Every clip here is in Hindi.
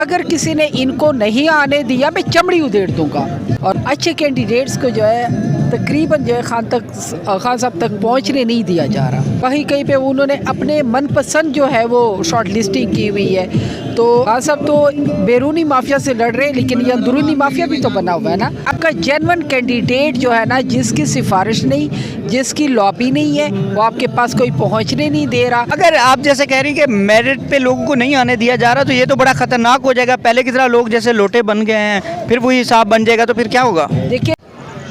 अगर किसी ने इनको नहीं आने दिया मैं चमड़ी उधेड़ दूंगा। और अच्छे कैंडिडेट्स को जो है तकरीबन जो है खान साहब तक पहुंचने नहीं दिया जा रहा। कहीं कहीं पे उन्होंने अपने मनपसंद जो है वो शॉर्ट लिस्टिंग की हुई है। तो खान साहब तो बैरूनी माफिया से लड़ रहे हैं, लेकिन ये अंदरूनी माफिया भी तो बना हुआ है ना। आपका जेन्युइन कैंडिडेट जो है ना, जिसकी सिफारिश नहीं, जिसकी लॉबी नहीं है, वो आपके पास कोई पहुंचने नहीं दे रहा। अगर आप जैसे कह रही हैं कि मेरिट पे लोगों को नहीं आने दिया जा रहा, तो ये तो बड़ा खतरनाक हो जाएगा। पहले की तरह लोग जैसे लोटे बन गए हैं, फिर वही हिसाब बन जाएगा, तो फिर क्या होगा? देखिए,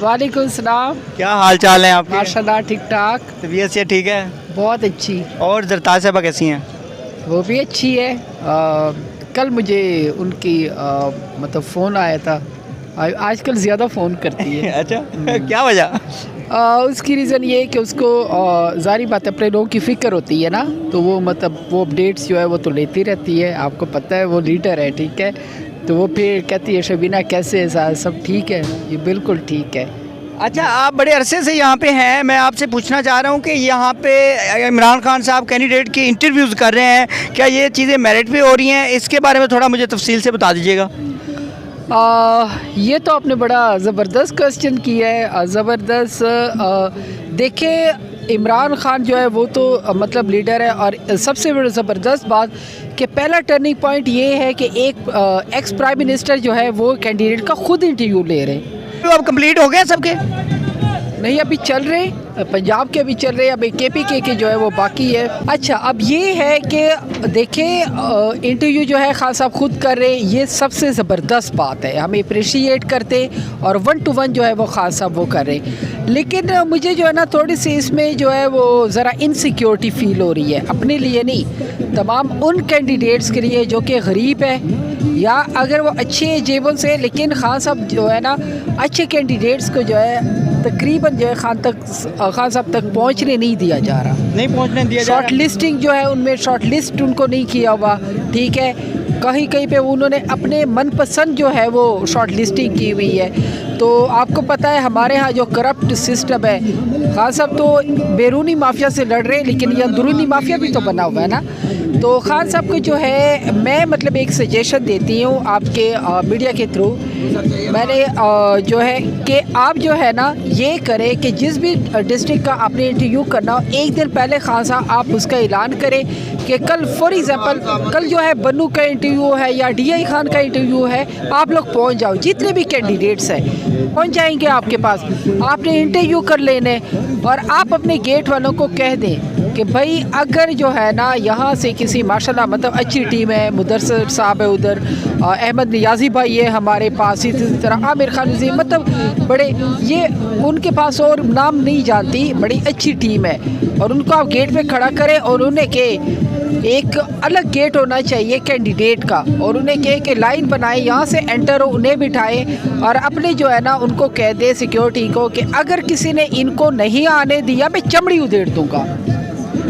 वालेकुम सलाम, क्या हाल चाल है आपके? माशाल्लाह ठीक ठाक, तबीयत से ठीक है? बहुत अच्छी। और जरताज साहबा कैसी हैं? वो भी अच्छी है। कल मुझे उनकी मतलब फ़ोन आया था। आजकल ज़्यादा फ़ोन करती है। अच्छा, क्या वजह? उसकी रीज़न ये है कि उसको ज़ाहिर बात है अपने लोगों की फ़िक्र होती है ना, तो वो मतलब वो अपडेट्स जो है वो तो लेती रहती है। आपको पता है वो लीडर है, ठीक है। तो वो फिर कहती है शबीना कैसे है, सब ठीक है? ये बिल्कुल ठीक है। अच्छा, आप बड़े अरसे से यहाँ पे हैं। मैं आपसे पूछना चाह रहा हूँ कि यहाँ पे इमरान खान साहब कैंडिडेट की इंटरव्यूज़ कर रहे हैं, क्या ये चीज़ें मेरिट पे हो रही हैं? इसके बारे में थोड़ा मुझे तफसील से बता दीजिएगा। ये तो आपने बड़ा ज़बरदस्त क्वेश्चन किया है, ज़बरदस्त। देखिए, इमरान खान जो है वो तो मतलब लीडर है, और सबसे बड़ी ज़बरदस्त बात कि पहला टर्निंग पॉइंट ये है कि एक एक्स प्राइम मिनिस्टर जो है वो कैंडिडेट का खुद इंटरव्यू ले रहे हैं। तो अब कंप्लीट हो गए सबके? नहीं, अभी चल रहे, पंजाब के अभी चल रहे हैं, अभी KPK के जो है वो बाकी है। अच्छा, अब ये है कि देखें, इंटरव्यू जो है खान साहब खुद कर रहे हैं, ये सबसे ज़बरदस्त बात है, हम अप्रिशिएट करते, और 1 to 1 जो है वो खान साहब वो कर रहे हैं। लेकिन मुझे जो है ना थोड़ी सी इसमें जो है वो ज़रा इनसिक्योरिटी फ़ील हो रही है, अपने लिए नहीं, तमाम उन कैंडिडेट्स के लिए जो कि गरीब है, या अगर वो अच्छे जेबों से, लेकिन खान साहब जो है ना अच्छे कैंडिडेट्स को जो है तकरीबन जो है खान साहब तक पहुंचने नहीं दिया जा रहा। नहीं पहुंचने दिया जा रहा। शॉर्ट लिस्टिंग जो है उनमें शॉर्ट लिस्ट उनको नहीं किया हुआ, ठीक है। कहीं कहीं पे उन्होंने अपने मनपसंद जो है वो शॉर्ट लिस्टिंग की हुई है। तो आपको पता है हमारे यहाँ जो करप्ट सिस्टम है, खान साहब तो बैरूनी माफिया से लड़ रहे हैं, लेकिन ये अंदरूनी माफिया भी तो बना हुआ है ना। तो खान साहब को जो है मैं मतलब एक सजेशन देती हूँ आपके मीडिया के थ्रू, मैंने जो है कि आप जो है ना ये करें कि जिस भी डिस्ट्रिक्ट का आपने इंटरव्यू करना हो, एक दिन पहले खान साहब आप उसका ऐलान करें कि कल फॉर एग्ज़ाम्पल कल जो है बन्नू का इंटरव्यू है या DI खान का इंटरव्यू है, आप लोग पहुंच जाओ, जितने भी कैंडिडेट्स हैं पहुंच जाएंगे आपके पास, आपने इंटरव्यू कर लेने, और आप अपने गेट वालों को कह दें कि भाई अगर जो है ना यहाँ से किसी माशाल्लाह मतलब अच्छी टीम है, मुदस्सिर साहब है उधर, अहमद नियाज़ी भाई है हमारे पास, इसी तरह आमिर खान जी, मतलब बड़े ये उनके पास और नाम नहीं जानती, बड़ी अच्छी टीम है, और उनको आप गेट पे खड़ा करें और उन्हें के एक अलग गेट होना चाहिए कैंडिडेट का, और उन्हें कहे कि लाइन बनाए, यहाँ से एंटर हो, उन्हें बिठाए, और अपने जो है ना उनको कह दे सिक्योरिटी को कि अगर किसी ने इनको नहीं आने दिया मैं चमड़ी उधेड़ दूँगा,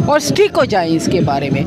और स्ट्रिक हो जाए इसके बारे में।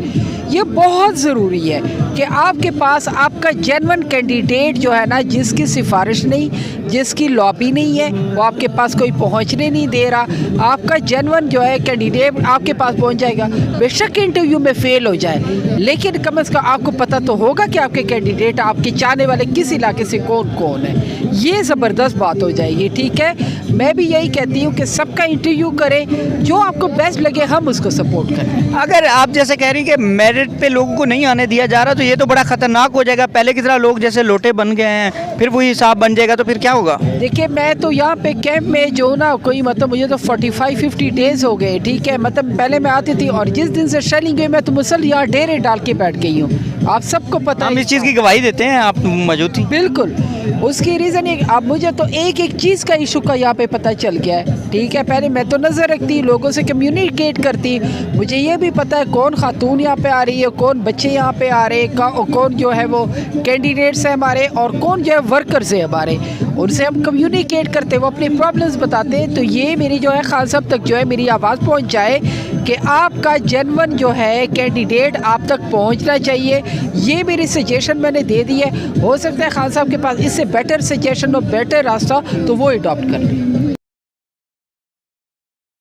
ये बहुत ज़रूरी है कि आपके पास आपका जेन्युइन कैंडिडेट जो है ना, जिसकी सिफारिश नहीं, जिसकी लॉबी नहीं है, वो आपके पास कोई पहुंचने नहीं दे रहा, आपका जेन्युइन जो है कैंडिडेट आपके पास पहुंच जाएगा। बेशक इंटरव्यू में फ़ेल हो जाए, लेकिन कम से कम आपको पता तो होगा कि आपके कैंडिडेट, आपके चाहने वाले किस इलाके से कौन कौन है। ये ज़बरदस्त बात हो जाएगी, ठीक है। मैं भी यही कहती हूँ कि सबका इंटरव्यू करें, जो आपको बेस्ट लगे हम उसको सपोर्ट करें। अगर आप जैसे कह रही हैं कि मेरिट पे लोगों को नहीं आने दिया जा रहा, तो ये तो बड़ा खतरनाक हो जाएगा। पहले की तरह लोग जैसे लोटे बन गए हैं, फिर वही हिसाब बन जाएगा, तो फिर क्या होगा? देखिए, मैं तो यहाँ पे कैंप में जो ना कोई मतलब मुझे तो 45-50 डेज़ हो गए, ठीक है। मतलब पहले मैं आती थी, और जिस दिन से शेलिंग हुई मैं तो मुसल यहाँ डेरे डाल के बैठ गई हूँ, आप सबको पता है। हम इस चीज़ की गवाही देते हैं, आप मौजूद थी। बिल्कुल, उसकी रीज़न ये, अब मुझे तो एक एक चीज़ का इशू का यहाँ पे पता चल गया है, ठीक है। पहले मैं तो नज़र रखती, लोगों से कम्युनिकेट करती, मुझे ये भी पता है कौन खातून यहाँ पे आ रही है, कौन बच्चे यहाँ पे आ रहे हैं, कौन जो है वो कैंडिडेट्स हैं हमारे, और कौन जो है वर्कर्स है हमारे, उनसे हम कम्युनिकेट करते, वो अपनी प्रॉब्लम्स बताते हैं। तो ये मेरी जो है खान साहब तक जो है मेरी आवाज़ पहुँच जाए कि आपका जेन्युइन जो है कैंडिडेट आप तक पहुँचना चाहिए। ये मेरी सजेशन मैंने दे दी है, हो सकता है खान साहब के पास इससे बेटर सजेशन और बेटर रास्ता तो वो अडॉप्ट कर लें।